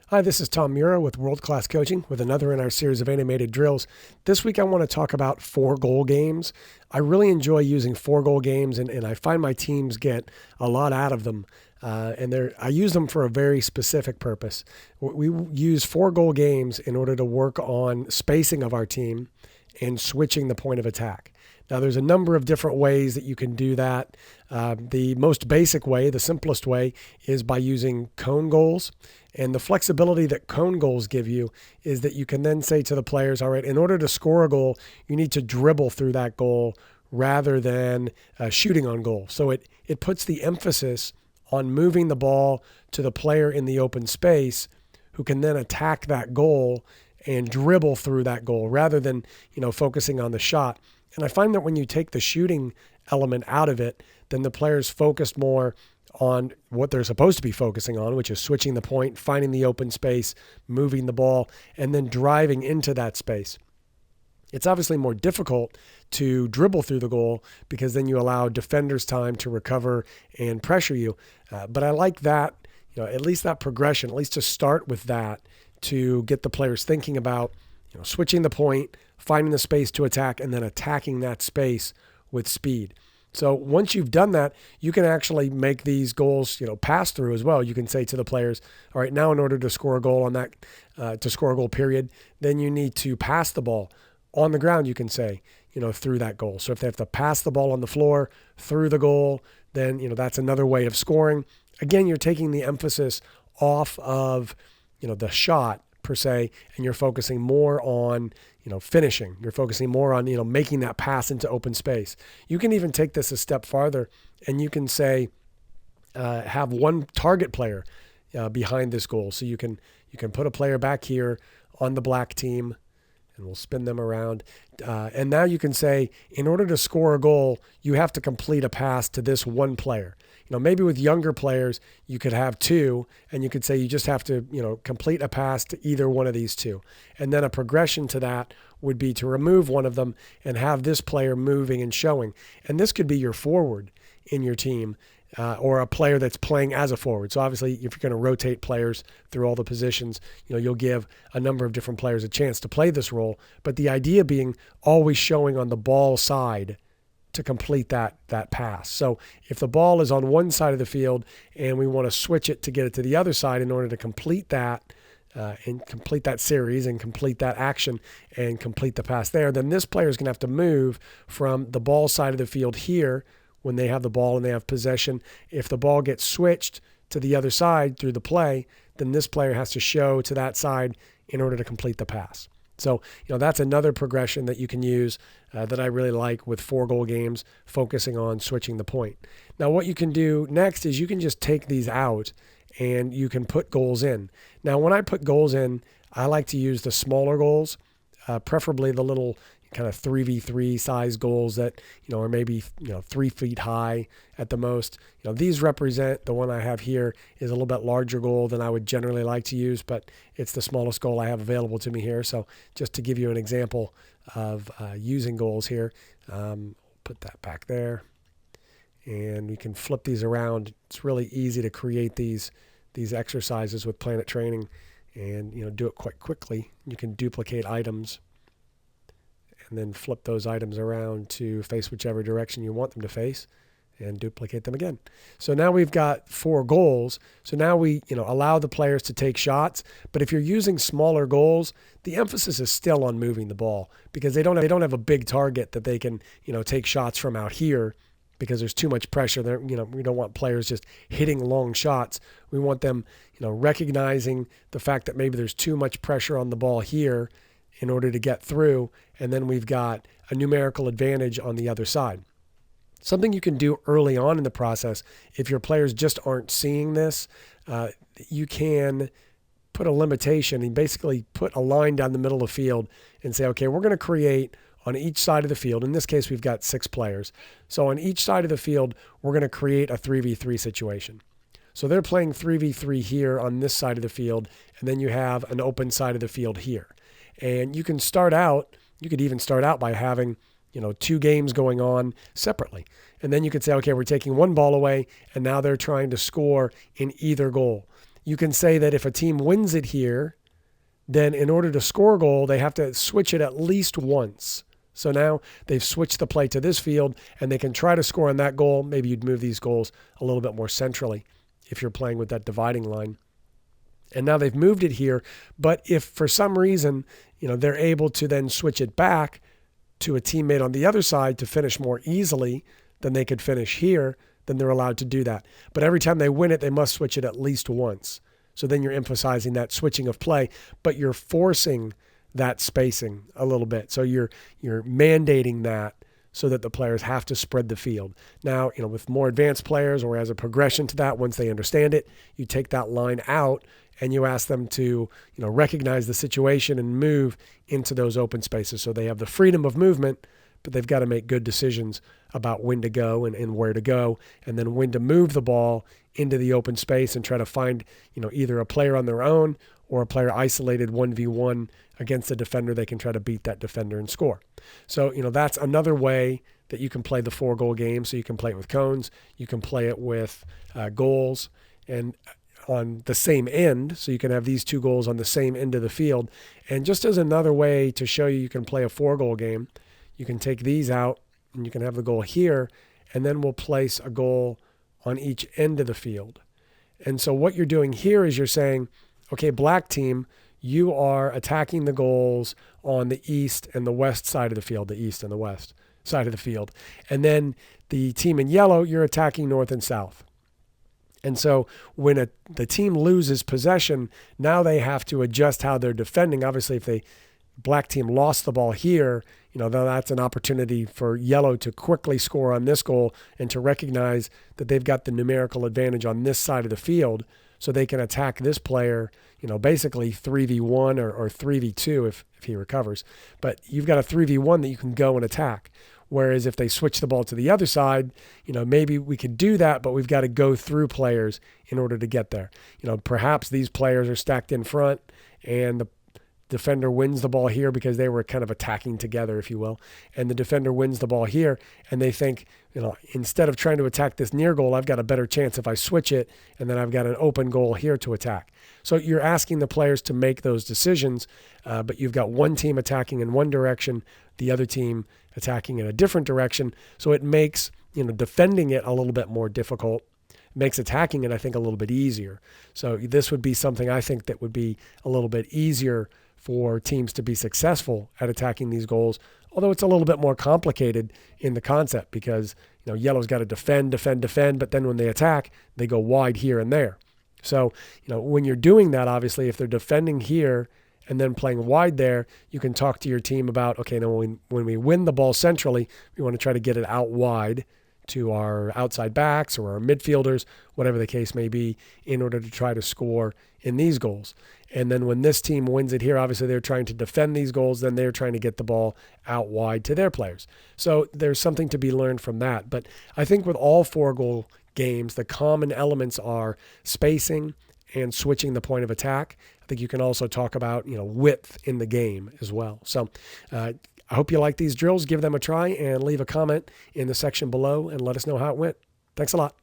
Hi, this is Tom Mura with World Class Coaching with another in our series of animated drills. This week I want to talk about 4-goal games. I really enjoy using 4-goal games, and I find my teams get a lot out of them. I use them for a very specific purpose. We use 4-goal games in order to work on spacing of our team and switching the point of attack. Now, there's a number of different ways that you can do that. The most basic way, the simplest way, is by using cone goals. And the flexibility that cone goals give you is that you can then say to the players, all right, in order to score a goal, you need to dribble through that goal rather than shooting on goal. So it puts the emphasis on moving the ball to the player in the open space who can then attack that goal and dribble through that goal rather than, focusing on the shot. And I find that when you take the shooting element out of it, then the players focus more on what they're supposed to be focusing on, which is switching the point, finding the open space, moving the ball, and then driving into that space. It's obviously more difficult to dribble through the goal because then you allow defenders time to recover and pressure you. But I like that, at least that progression, at least to start with that, to get the players thinking about, switching the point, finding the space to attack, and then attacking that space with speed. So once you've done that, you can actually make these goals, pass through as well. You can say to the players, all right, now in order to score a goal on that, to score a goal period, then you need to pass the ball on the ground, you can say, through that goal. So if they have to pass the ball on the floor through the goal, then, that's another way of scoring. Again, you're taking the emphasis off of, the shot per se, and you're focusing more on, finishing. You're focusing more on, making that pass into open space. You can even take this a step farther and you can say, have one target player behind this goal. So you can put a player back here on the black team, and we'll spin them around. And now you can say, in order to score a goal, you have to complete a pass to this one player. Maybe with younger players, you could have two, and you could say you just have to, complete a pass to either one of these two. And then a progression to that would be to remove one of them and have this player moving and showing. And this could be your forward in your team, or a player that's playing as a forward. So obviously, if you're going to rotate players through all the positions, you'll give a number of different players a chance to play this role. But the idea being always showing on the ball side to complete that pass. So if the ball is on one side of the field and we want to switch it to get it to the other side in order to complete that and complete that series and complete that action and complete the pass there, then this player is going to have to move from the ball side of the field here when they have the ball and they have possession. If the ball gets switched to the other side through the play, then this player has to show to that side in order to complete the pass. So, that's another progression that you can use that I really like with 4-goal games, focusing on switching the point. Now, what you can do next is you can just take these out and you can put goals in. Now, when I put goals in, I like to use the smaller goals, preferably the little kind of 3v3 size goals that, are maybe, 3 feet high at the most. These represent, the one I have here is a little bit larger goal than I would generally like to use, but it's the smallest goal I have available to me here. So just to give you an example of using goals here, put that back there, and we can flip these around. It's really easy to create these exercises with Planet Training and, do it quite quickly. You can duplicate items and then flip those items around to face whichever direction you want them to face and duplicate them again. So now we've got 4 goals. So now we, allow the players to take shots. But if you're using smaller goals, the emphasis is still on moving the ball because they don't have a big target that they can, take shots from out here because there's too much pressure there. We don't want players just hitting long shots. We want them, recognizing the fact that maybe there's too much pressure on the ball here in order to get through, and then we've got a numerical advantage on the other side. Something you can do early on in the process, if your players just aren't seeing this, you can put a limitation and basically put a line down the middle of the field and say, okay, we're going to create on each side of the field. In this case, we've got 6 players. So on each side of the field, we're going to create a 3v3 situation. So they're playing 3v3 here on this side of the field, and then you have an open side of the field here. And you could even start out by having, 2 games going on separately. And then you could say, okay, we're taking one ball away, and now they're trying to score in either goal. you can say that if a team wins it here, then in order to score a goal, they have to switch it at least once. So now they've switched the play to this field, and they can try to score on that goal. Maybe you'd move these goals a little bit more centrally if you're playing with that dividing line. And now they've moved it here, but if for some reason, they're able to then switch it back to a teammate on the other side to finish more easily than they could finish here, then they're allowed to do that. But every time they win it, they must switch it at least once. So then you're emphasizing that switching of play, but you're forcing that spacing a little bit. So you're mandating that so that the players have to spread the field. Now, with more advanced players or as a progression to that, once they understand it, you take that line out and you ask them to, recognize the situation and move into those open spaces. So they have the freedom of movement, but they've got to make good decisions about when to go and where to go, and then when to move the ball into the open space and try to find, either a player on their own or a player isolated 1v1 against a defender. They can try to beat that defender and score. So, that's another way that you can play the 4-goal game. So you can play it with cones, you can play it with goals, and on the same end, so you can have these 2 goals on the same end of the field. And just as another way to show you can play a 4-goal game, you can take these out and you can have the goal here, and then we'll place a goal on each end of the field. And so what you're doing here is you're saying, okay, black team, you are attacking the goals on the east and the west side of the field, the east and the west side of the field. And then the team in yellow, you're attacking north and south. And so when the team loses possession, now they have to adjust how they're defending. Obviously, if the black team lost the ball here, then that's an opportunity for yellow to quickly score on this goal and to recognize that they've got the numerical advantage on this side of the field, so they can attack this player, basically 3v1 or 3v2 if he recovers. But you've got a 3v1 that you can go and attack. Whereas if they switch the ball to the other side, maybe we could do that, but we've got to go through players in order to get there. Perhaps these players are stacked in front and the defender wins the ball here because they were kind of attacking together, if you will. And the defender wins the ball here, and they think, instead of trying to attack this near goal, I've got a better chance if I switch it, and then I've got an open goal here to attack. So you're asking the players to make those decisions, but you've got one team attacking in one direction, the other team attacking in a different direction. So it makes, defending it a little bit more difficult. It makes attacking it, I think, a little bit easier. So this would be something I think that would be a little bit easier for teams to be successful at attacking these goals, although it's a little bit more complicated in the concept because, yellow's got to defend, but then when they attack, they go wide here and there. So, when you're doing that, obviously, if they're defending here and then playing wide there, you can talk to your team about, okay, now when we win the ball centrally, we want to try to get it out wide to our outside backs or our midfielders, whatever the case may be, in order to try to score in these goals. And then when this team wins it here, obviously they're trying to defend these goals, then they're trying to get the ball out wide to their players. So there's something to be learned from that. But I think with all 4-goal games, the common elements are spacing and switching the point of attack. I think you can also talk about, width in the game as well. So I hope you like these drills. Give them a try and leave a comment in the section below and let us know how it went. Thanks a lot.